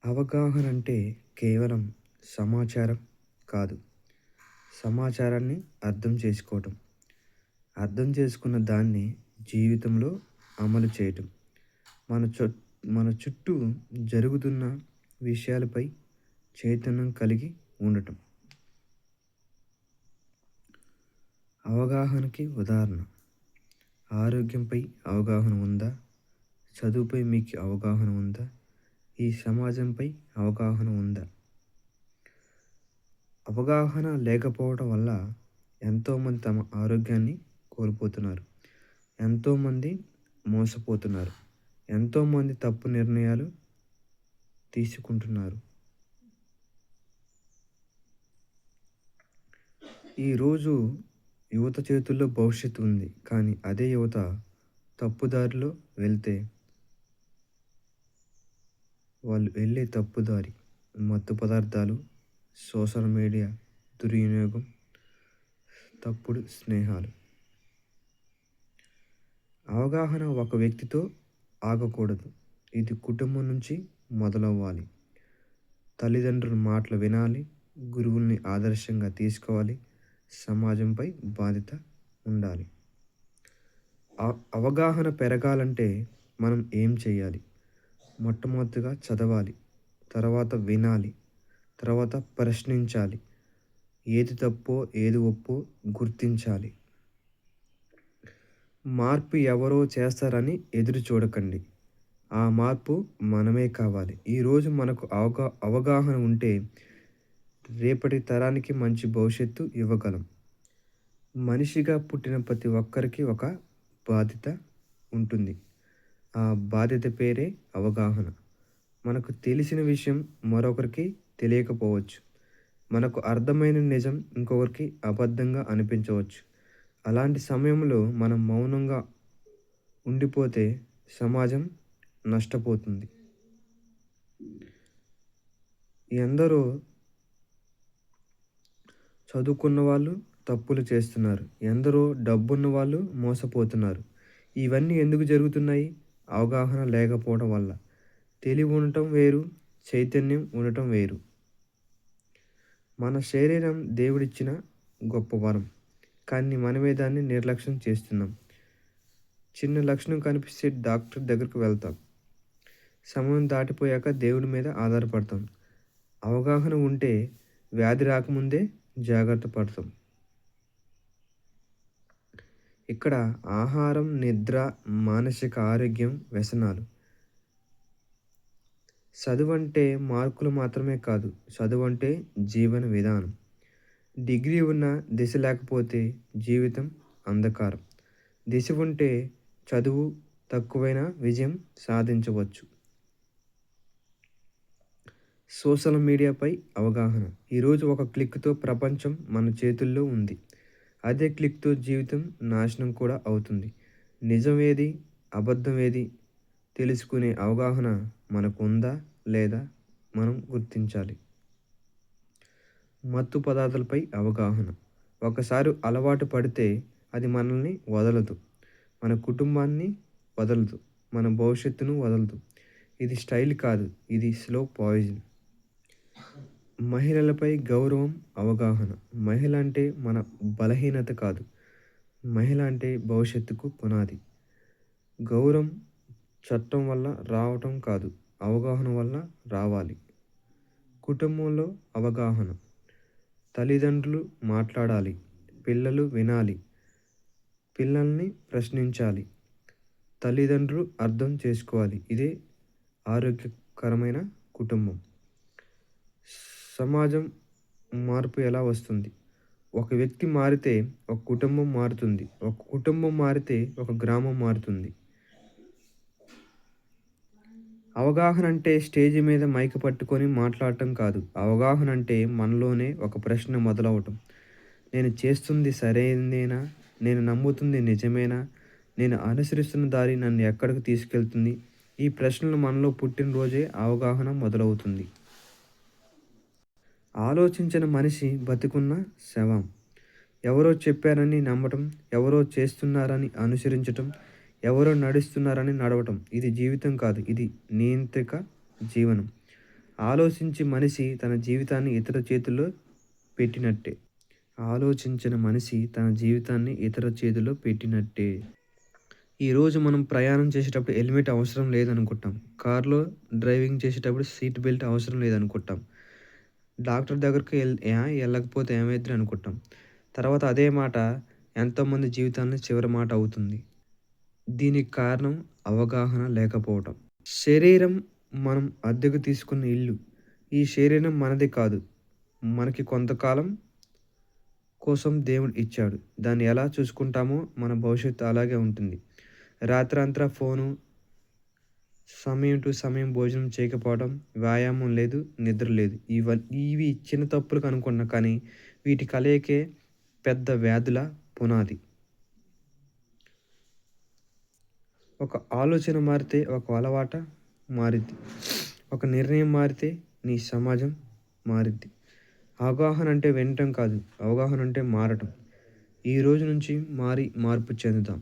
అవగాహన అంటే కేవలం సమాచారం కాదు. సమాచారాన్ని అర్థం చేసుకోవటం. అర్థం చేసుకున్న దాన్ని జీవితంలో అమలు చేయటం. మన చు మన చుట్టూ జరుగుతున్న విషయాలపై చైతన్యం కలిగి ఉండటం. అవగాహనకి ఉదాహరణ ఆరోగ్యంపై అవగాహన ఉందా? చదువుపై మీకు అవగాహన ఉందా? ఈ సమాజంపై అవగాహన ఉందా? అవగాహన లేకపోవడం వల్ల ఎంతోమంది తమ ఆరోగ్యాన్ని కోల్పోతున్నారు. ఎంతోమంది మోసపోతున్నారు. ఎంతోమంది తప్పు నిర్ణయాలు తీసుకుంటున్నారు. ఈరోజు యువత చేతుల్లో భవిష్యత్తు ఉంది. కానీ అదే యువత తప్పుదారిలో వెళ్తే వాళ్ళు వెళ్ళే తప్పుదారి మత్తు పదార్థాలు, సోషల్ మీడియా దుర్వినియోగం, తప్పుడు స్నేహాలు. అవగాహన ఒక వ్యక్తితో ఆగకూడదు. ఇది కుటుంబం నుంచి మొదలవ్వాలి. తల్లిదండ్రుల మాటలు వినాలి. గురువుల్ని ఆదర్శంగా తీసుకోవాలి. సమాజంపై బాధ్యత ఉండాలి. అవగాహన పెరగాలంటే మనం ఏం చేయాలి? మొట్టమొదటిగా చదవాలి. తర్వాత వినాలి. తర్వాత ప్రశ్నించాలి. ఏది తప్పో ఏది ఒప్పో గుర్తించాలి. మార్పు ఎవరో చేస్తారని ఎదురు చూడకండి. ఆ మార్పు మనమే కావాలి. ఈరోజు మనకు అవగాహన ఉంటే రేపటి తరానికి మంచి భవిష్యత్తు ఇవ్వగలం. మనిషిగా పుట్టిన ప్రతి ఒక్కరికి ఒక బాధ్యత ఉంటుంది. ఆ బాధ్యత పేరే అవగాహన. మనకు తెలిసిన విషయం మరొకరికి తెలియకపోవచ్చు. మనకు అర్థమైన నిజం ఇంకొకరికి అబద్ధంగా అనిపించవచ్చు. అలాంటి సమయంలో మనం మౌనంగా ఉండిపోతే సమాజం నష్టపోతుంది. ఎందరో చదువుకున్న వాళ్ళు తప్పులు చేస్తున్నారు. ఎందరో డబ్బున్న వాళ్ళు మోసపోతున్నారు. ఇవన్నీ ఎందుకు జరుగుతున్నాయి? అవగాహన లేకపోవడం వల్ల. తెలివి ఉండటం వేరు, చైతన్యం ఉండటం వేరు. మన శరీరం దేవుడిచ్చిన గొప్ప వరం. కానీ మనమే దాన్ని నిర్లక్ష్యం చేస్తున్నాం. చిన్న లక్షణం కనిపిస్తే డాక్టర్ దగ్గరకు వెళ్తాం. సమయం దాటిపోయాక దేవుడి మీద ఆధారపడతాం. అవగాహన ఉంటే వ్యాధి రాకముందే జాగ్రత్త పడతాం. ఇక్కడ ఆహారం, నిద్ర, మానసిక ఆరోగ్యం, వ్యసనాలు. చదువంటే మార్కులు మాత్రమే కాదు. చదువంటే జీవన విధానం. డిగ్రీ ఉన్న దిశ లేకపోతే జీవితం అంధకారం. దిశ ఉంటే చదువు తక్కువైన విజయం సాధించవచ్చు. సోషల్ మీడియాపై అవగాహన. ఈరోజు ఒక క్లిక్తో ప్రపంచం మన చేతుల్లో ఉంది. అదే క్లిక్తో జీవితం నాశనం కూడా అవుతుంది. నిజం ఏది, అబద్ధం ఏది తెలుసుకునే అవగాహన మనకు ఉందా లేదా మనం గుర్తించాలి. మత్తు పదార్థాలపై అవగాహన. ఒకసారి అలవాటు పడితే అది మనల్ని వదలదు. మన కుటుంబాన్ని వదలదు. మన భవిష్యత్తును వదలదు. ఇది స్టైల్ కాదు, ఇది స్లో పాయిజన్. మహిళలపై గౌరవం అవగాహన. మహిళ అంటే మన బలహీనత కాదు. మహిళ అంటే భవిష్యత్తుకు పునాది. గౌరవం చట్టం వల్ల రావటం కాదు, అవగాహన వల్ల రావాలి. కుటుంబంలో అవగాహన. తల్లిదండ్రులు మాట్లాడాలి. పిల్లలు వినాలి. పిల్లల్ని ప్రశ్నించాలి. తల్లిదండ్రులు అర్థం చేసుకోవాలి. ఇదే ఆరోగ్యకరమైన కుటుంబం. సమాజం మార్పు ఎలా వస్తుంది? ఒక వ్యక్తి మారితే ఒక కుటుంబం మారుతుంది. ఒక కుటుంబం మారితే ఒక గ్రామం మారుతుంది. అవగాహన అంటే స్టేజ్ మీద మైక్ పట్టుకొని మాట్లాడటం కాదు. అవగాహన అంటే మనలోనే ఒక ప్రశ్న మొదలవటం. నేను చేస్తుంది సరైనదేనా? నేను నమ్ముతుంది నిజమేనా? నేను అనుసరిస్తున్న దారి నన్ను ఎక్కడికి తీసుకెళ్తుంది? ఈ ప్రశ్నలు మనలో పుట్టినరోజే అవగాహన మొదలవుతుంది. ఆలోచించిన మనిషి బతికున్న శవం. ఎవరో చెప్పారని నమ్మటం, ఎవరో చేస్తున్నారని అనుసరించటం, ఎవరో నడుస్తున్నారని నడవటం ఇది జీవితం కాదు, ఇది నియంత్రిక జీవనం. ఆలోచించి మనిషి తన జీవితాన్ని ఇతర చేతుల్లో పెట్టినట్టే. ఆలోచించిన మనిషి తన జీవితాన్ని ఇతర చేతిలో పెట్టినట్టే. ఈరోజు మనం ప్రయాణం చేసేటప్పుడు హెల్మెట్ అవసరం లేదనుకుంటాం. కార్‌లో డ్రైవింగ్ చేసేటప్పుడు సీట్ బెల్ట్ అవసరం లేదనుకుంటాం. డాక్టర్ దగ్గరికి ఎళ్ళకపోతే ఏమైద్దిరా అనుకుంటాం. తర్వాత అదే మాట ఎంతోమంది జీవితాల్లో చివరి మాట అవుతుంది. దీనికి కారణం అవగాహన లేకపోవటం. శరీరం మనం అద్దెకు తీసుకున్న ఇల్లు. ఈ శరీరం మనది కాదు. మనకి కొంతకాలం కోసం దేవుడు ఇచ్చాడు. దాన్ని ఎలా చూసుకుంటామో మన భవిష్యత్తు అలాగే ఉంటుంది. రాత్రంతా ఫోను, సమయం టు సమయం భోజనం చేయకపోవడం, వ్యాయామం లేదు, నిద్ర లేదు. ఇవి చిన్న తప్పులకు అనుకున్నా కానీ వీటి కలయికే పెద్ద వ్యాధుల పునాది. ఒక ఆలోచన మారితే ఒక అలవాట మారిద్ది. ఒక నిర్ణయం మారితే నీ సమాజం మారిద్ది. అవగాహన అంటే వినటం కాదు. అవగాహన అంటే మారటం. ఈ రోజు నుంచి మార్పు చెందుదాం.